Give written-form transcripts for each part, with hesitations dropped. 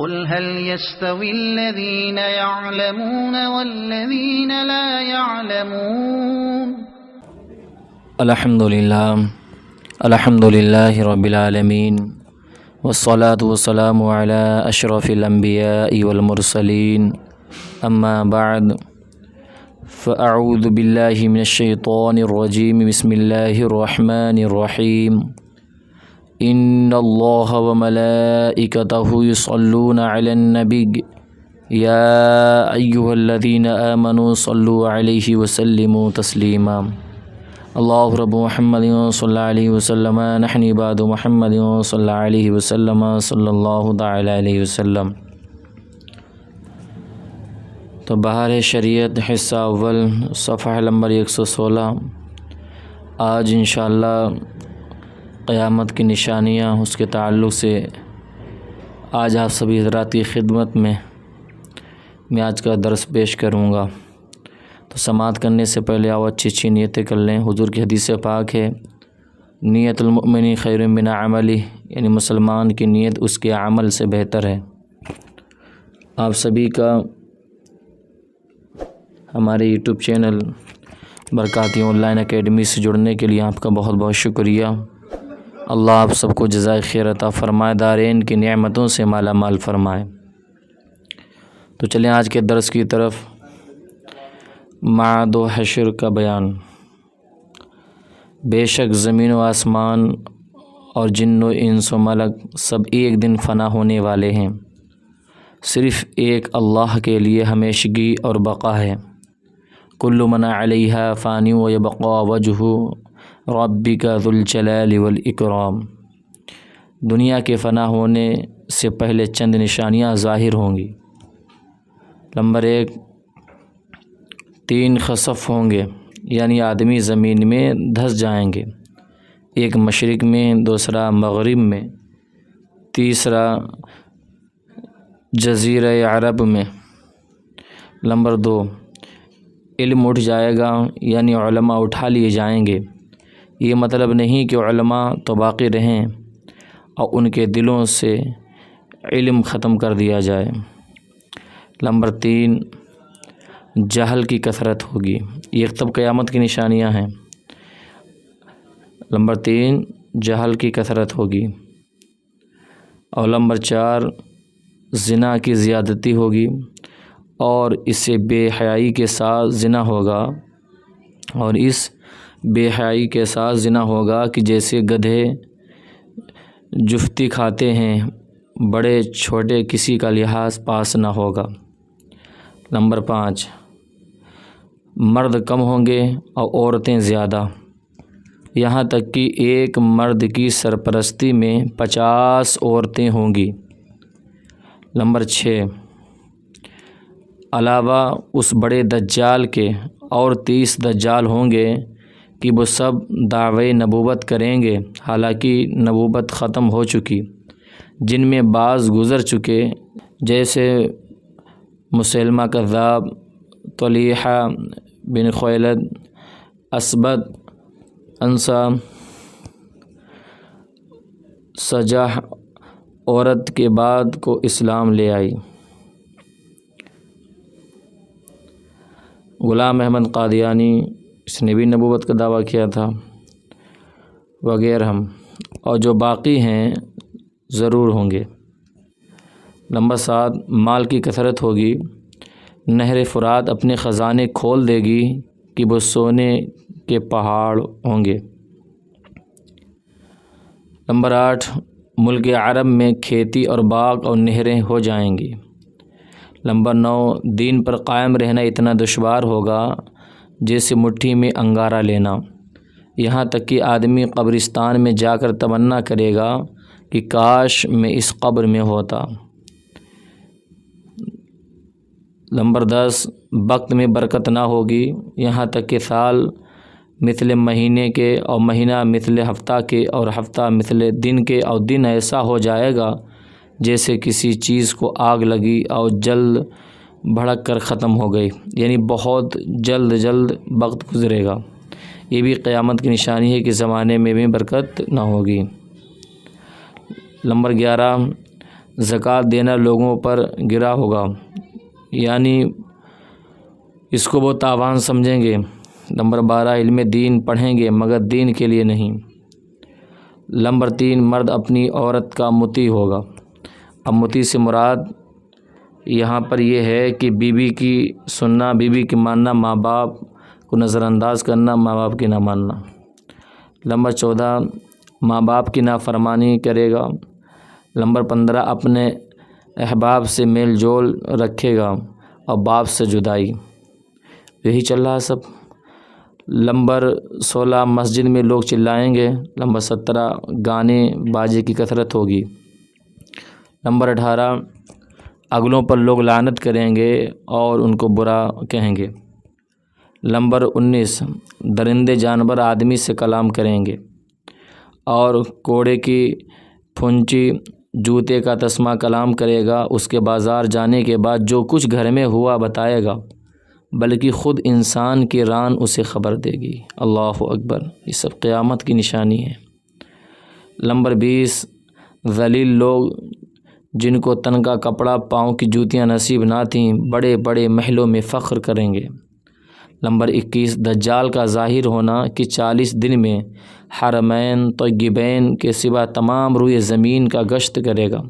قل هل يستوي الذين يعلمون والذين لا يعلمون الحمد لله رب العالمين والصلاة والسلام على أشرف الأنبياء والمرسلين أما بعد فأعوذ بالله من الشيطان الرجيم بسم الله الرحمن الرحيم إن الله وملائكته يصلون على النبي يا أيها الذين آمنوا صلوا عليه وسلموا تسليما الله رب محمد صلى عليه وسلم نحن عباد محمد صلى عليه وسلم صلى الله تعالى عليه وسلم۔ تو بہار شریعت حصہ اول صفحہ نمبر 116۔ آج انشاءاللہ قیامت کی نشانیاں، اس کے تعلق سے آج آپ سبھی حضرات کی خدمت میں آج کا درس پیش کروں گا۔ تو سماعت کرنے سے پہلے آؤ اچھی نیتیں کر لیں۔ حضور کی حدیث پاک ہے، نیت المؤمن خیر من عملی، یعنی مسلمان کی نیت اس کے عمل سے بہتر ہے۔ آپ سبھی کا ہمارے YouTube channel Barkati online academy سے جڑنے کے لیے آپ کا بہت بہت شکریہ۔ اللہ آپ سب کو جزائے خیر عطا فرمائے، دارین کی نعمتوں سے مالا مال فرمائے۔ تو چلیں آج کے درس کی طرف۔ معاد و حشر کا بیان۔ بے شک زمین و آسمان اور جن و انس و ملک سب ایک دن فنا ہونے والے ہیں، صرف ایک اللہ کے لیے ہمیشگی اور بقا ہے۔ کل من علیہا فانی و یبقا وجہ ربک ذو الجلال والاکرام۔ دنیا کے فنا ہونے سے پہلے چند نشانیاں ظاہر ہوں گی۔ نمبر 1، 3 خسف ہوں گے، یعنی آدمی زمین میں دھس جائیں گے، ایک مشرق میں، دوسرا مغرب میں، تیسرا جزیرہ عرب میں۔ نمبر 2، علم اٹھ جائے گا، یعنی علماء اٹھا لیے جائیں گے۔ یہ مطلب نہیں کہ علماء تو باقی رہیں اور ان کے دلوں سے علم ختم کر دیا جائے۔ نمبر 3، جہل کی کثرت ہوگی۔ یہ سب قیامت کی نشانیاں ہیں۔ نمبر 3، جہل کی کثرت ہوگی۔ اور نمبر 4، زنا کی زیادتی ہوگی، اور اس سے بے حیائی کے ساتھ زنا ہوگا، اور اس بے حیائی کے ساتھ زنا ہوگا کہ جیسے گدھے جفتی کھاتے ہیں، بڑے چھوٹے کسی کا لحاظ پاس نہ ہوگا۔ نمبر 5، مرد کم ہوں گے اور عورتیں زیادہ، یہاں تک کہ ایک مرد کی سرپرستی میں 50 عورتیں ہوں گی۔ نمبر 6، علاوہ اس بڑے دجال کے اور 30 دجال ہوں گے کہ وہ سب دعوی نبوت کریں گے، حالانکہ نبوت ختم ہو چکی، جن میں بعض گزر چکے، جیسے مسیلمہ کذاب، طلیحہ بن خویلد، اسبد، انصا، سجاح عورت کے بعد کو اسلام لے آئی، غلام احمد قادیانی، اس نے بھی نبوت کا دعویٰ کیا تھا، وغیرہ ہم، اور جو باقی ہیں ضرور ہوں گے۔ نمبر 7، مال کی کثرت ہوگی۔ نہر فرات اپنے خزانے کھول دے گی کہ وہ سونے کے پہاڑ ہوں گے۔ نمبر 8، ملک عرب میں کھیتی اور باغ اور نہریں ہو جائیں گی۔ نمبر 9، دین پر قائم رہنا اتنا دشوار ہوگا جیسے مٹھی میں انگارہ لینا، یہاں تک کہ آدمی قبرستان میں جا کر تمنا کرے گا کہ کاش میں اس قبر میں ہوتا۔ نمبر 10، وقت میں برکت نہ ہوگی، یہاں تک کہ سال مثل مہینے کے اور مہینہ مثل ہفتہ کے اور ہفتہ مثل دن کے اور دن ایسا ہو جائے گا جیسے کسی چیز کو آگ لگی اور جلد بھڑک کر ختم ہو گئی، یعنی بہت جلد وقت گزرے گا۔ یہ بھی قیامت کی نشانی ہے کہ زمانے میں بھی برکت نہ ہوگی۔ نمبر 11، زکوٰۃ دینا لوگوں پر گرا ہوگا، یعنی اس کو وہ تاوان سمجھیں گے۔ نمبر 12 علم دین پڑھیں گے مگر دین کے لیے نہیں۔ نمبر 3 مرد اپنی عورت کا مطیع ہوگا۔ اب مطیع سے مراد یہاں پر یہ ہے کہ بیوی کی سننا، بیوی کی ماننا، ماں باپ کو نظر انداز کرنا، ماں باپ کی نہ ماننا۔ نمبر 14 ماں باپ کی نافرمانی کرے گا۔ نمبر 15 اپنے احباب سے میل جول رکھے گا اور باپ سے جدائی، یہی چل رہا ہے سب۔ نمبر 16 مسجد میں لوگ چلائیں گے۔ نمبر 17 گانے باجے کی کثرت ہوگی۔ نمبر 18 اگلوں پر لوگ لعنت کریں گے اور ان کو برا کہیں گے۔ نمبر 19 درندے جانور آدمی سے کلام کریں گے، اور کوڑے کی پھنچی جوتے کا تسمہ کلام کرے گا۔ اس کے بازار جانے کے بعد جو کچھ گھر میں ہوا بتائے گا، بلکہ خود انسان کی ران اسے خبر دے گی۔ اللہ اکبر، یہ سب قیامت کی نشانی ہے۔ نمبر 20 ذلیل لوگ جن کو تن کا کپڑا، پاؤں کی جوتیاں نصیب نہ تھیں، بڑے بڑے محلوں میں فخر کریں گے۔ نمبر 21 دجال کا ظاہر ہونا کہ 40 دن میں حرمین طیبین کے سوا تمام روئے زمین کا گشت کرے گا۔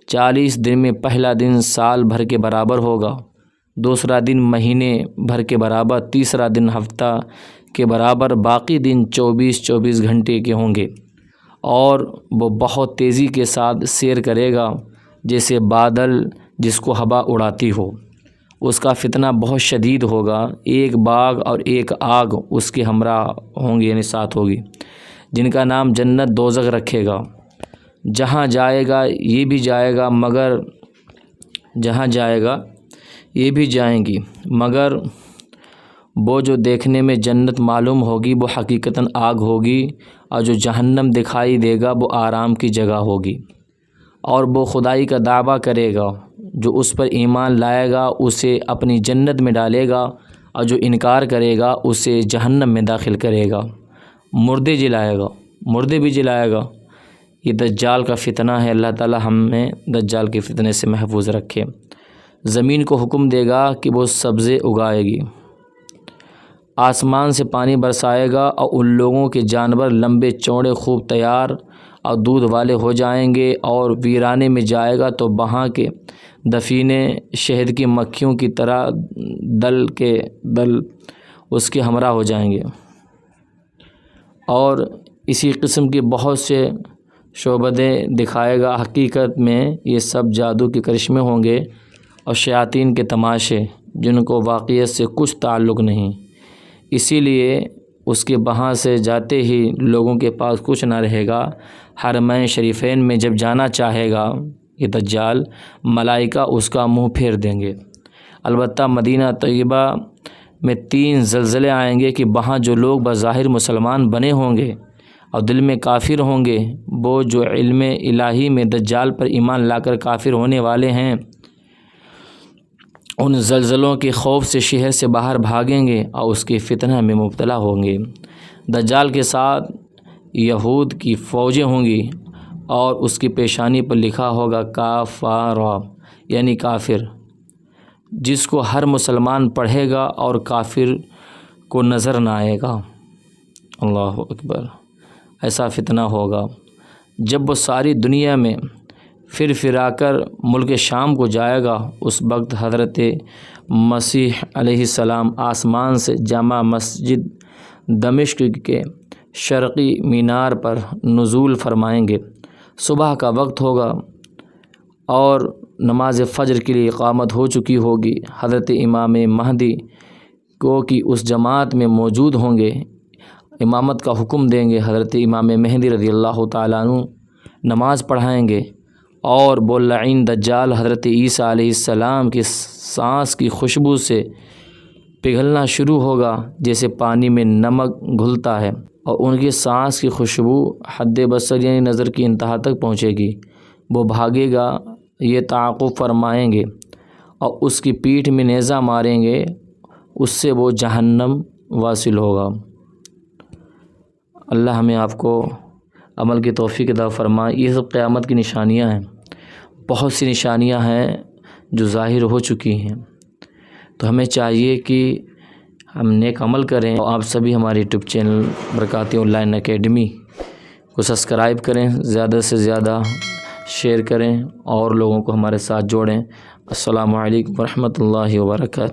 40 دن میں پہلا دن سال بھر کے برابر ہوگا، دوسرا دن مہینے بھر کے برابر، تیسرا دن ہفتہ کے برابر، باقی دن 24 گھنٹے کے ہوں گے، اور وہ بہت تیزی کے ساتھ سیر کرے گا جیسے بادل جس کو ہوا اڑاتی ہو۔ اس کا فتنہ بہت شدید ہوگا، ایک باغ اور ایک آگ اس کے ہمراہ ہوں گے، یعنی ساتھ ہوگی، جن کا نام جنت دوزخ رکھے گا۔ جہاں جائے گا یہ بھی جائے گا، مگر جہاں جائے گا یہ بھی جائیں گی، مگر وہ جو دیکھنے میں جنت معلوم ہوگی وہ حقیقتاً آگ ہوگی، اور جو جہنم دکھائی دے گا وہ آرام کی جگہ ہوگی۔ اور وہ خدائی کا دعویٰ کرے گا، جو اس پر ایمان لائے گا اسے اپنی جنت میں ڈالے گا، اور جو انکار کرے گا اسے جہنم میں داخل کرے گا۔ مردے جلائے گا، مردے بھی جلائے گا۔ یہ دجال کا فتنہ ہے، اللہ تعالی ہمیں دجال کے فتنے سے محفوظ رکھے۔ زمین کو حکم دے گا کہ وہ سبزے اگائے گی، آسمان سے پانی برسائے گا، اور ان لوگوں کے جانور لمبے چوڑے خوب تیار اور دودھ والے ہو جائیں گے، اور ویرانے میں جائے گا تو وہاں کے دفینے شہد کی مکھیوں کی طرح دل کے دل اس کے ہمراہ ہو جائیں گے۔ اور اسی قسم کی بہت سے شعبدیں دکھائے گا۔ حقیقت میں یہ سب جادو کے کرشمے ہوں گے اور شیاطین کے تماشے، جن کو واقعیت سے کچھ تعلق نہیں۔ اسی لیے اس کے وہاں سے جاتے ہی لوگوں کے پاس کچھ نہ رہے گا۔ حرمین شریفین میں جب جانا چاہے گا یہ دجال، ملائکہ اس کا منہ پھیر دیں گے۔ البتہ مدینہ طیبہ میں 3 زلزلے آئیں گے کہ وہاں جو لوگ بظاہر مسلمان بنے ہوں گے اور دل میں کافر ہوں گے، وہ جو علم الہی میں دجال پر ایمان لا کر کافر ہونے والے ہیں، ان زلزلوں کے خوف سے شہر سے باہر بھاگیں گے اور اس کے فتنہ میں مبتلا ہوں گے۔ دجال کے ساتھ یہود کی فوجیں ہوں گی، اور اس کی پیشانی پر لکھا ہوگا کافر، یعنی کافر، جس کو ہر مسلمان پڑھے گا اور کافر کو نظر نہ آئے گا۔ اللہ اکبر، ایسا فتنہ ہوگا۔ جب وہ ساری دنیا میں پھرا کر ملک شام کو جائے گا، اس وقت حضرت مسیح علیہ السلام آسمان سے جامع مسجد دمشق کے شرقی مینار پر نزول فرمائیں گے۔ صبح کا وقت ہوگا اور نماز فجر کے لیے اقامت ہو چکی ہوگی۔ حضرت امام مہدی کو کہ اس جماعت میں موجود ہوں گے، امامت کا حکم دیں گے۔ حضرت امام مہدی رضی اللہ تعالیٰ عنہ نماز پڑھائیں گے، اور وہ لعین دجال حضرت عیسیٰ علیہ السلام کی سانس کی خوشبو سے پگھلنا شروع ہوگا، جیسے پانی میں نمک گھلتا ہے، اور ان کی سانس کی خوشبو حد بصر یعنی نظر کی انتہا تک پہنچے گی۔ وہ بھاگے گا، یہ تعاقب فرمائیں گے اور اس کی پیٹھ میں نیزہ ماریں گے، اس سے وہ جہنم واصل ہوگا۔ اللہ ہمیں آپ کو عمل کی توفیق عطا فرمائے۔ یہ سب قیامت کی نشانیاں ہیں۔ بہت سی نشانیاں ہیں جو ظاہر ہو چکی ہیں، تو ہمیں چاہیے کہ ہم نیک عمل کریں۔ آپ سبھی ہمارے YouTube channel Barkati online academy کو سبسکرائب کریں، زیادہ سے زیادہ شیئر کریں اور لوگوں کو ہمارے ساتھ جوڑیں۔ السلام علیکم ورحمۃ اللہ وبرکاتہ۔